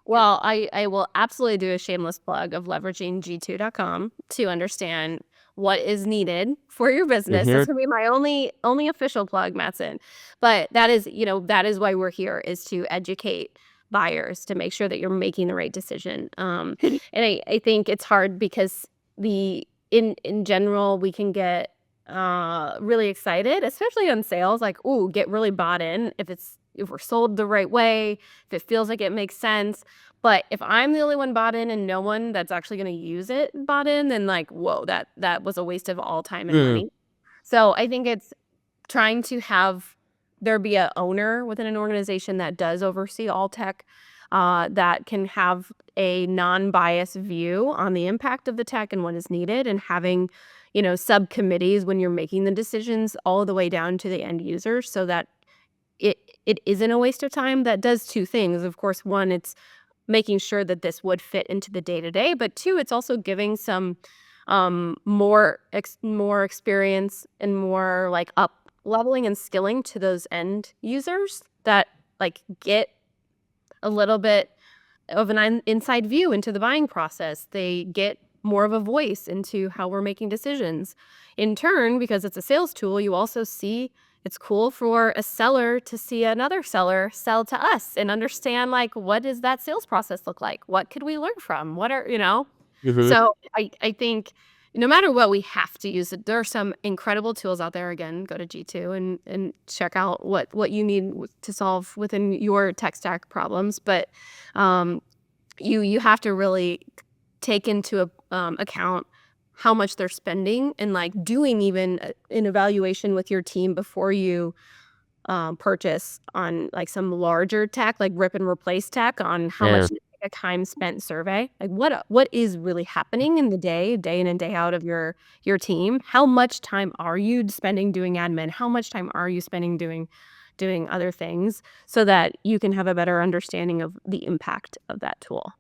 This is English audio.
Well, I will absolutely do a shameless plug of leveraging G2.com to understand what is needed for your business. Mhm. That's gonna be my only official plug, Mattson. But that is, that is why we're here, is to educate buyers to make sure that you're making the right decision. And I think it's hard because in general we can get really excited, especially on sales, like, ooh, get really bought in if we're sold the right way, if it feels like it makes sense. But if I'm the only one bought in and no one that's actually gonna use it bought in, then, like, whoa, that was a waste of all time and Mm. money. So I think it's trying to have there be a owner within an organization that does oversee all tech, that can have a non-biased view on the impact of the tech and what is needed, and having, subcommittees when you're making the decisions all the way down to the end user so that it it isn't a waste of time. That does 2 things. Of course, 1, it's making sure that this would fit into the day-to-day, but 2, it's also giving some, more experience and more, like, up leveling and skilling to those end users that, like, get a little bit of an inside view into the buying process. They get more of a voice into how we're making decisions. In turn, because it's a sales tool, you also see it's cool for a seller to see another seller sell to us and understand, like, what does that sales process look like? What could we learn from? What are, Mhm. So I think no matter what, we have to use it. There are some incredible tools out there. Again, go to G2 and check out what you need to solve within your tech stack problems. But um, you have to really take into account how much they're spending, and, like, doing even an evaluation with your team before you purchase on, like, some larger tech, like rip and replace tech, on how Yeah. much a time spent survey. Like, what is really happening in the day in and day out of your team? How much time are you spending doing admin? How much time are you spending doing other things, so that you can have a better understanding of the impact of that tool?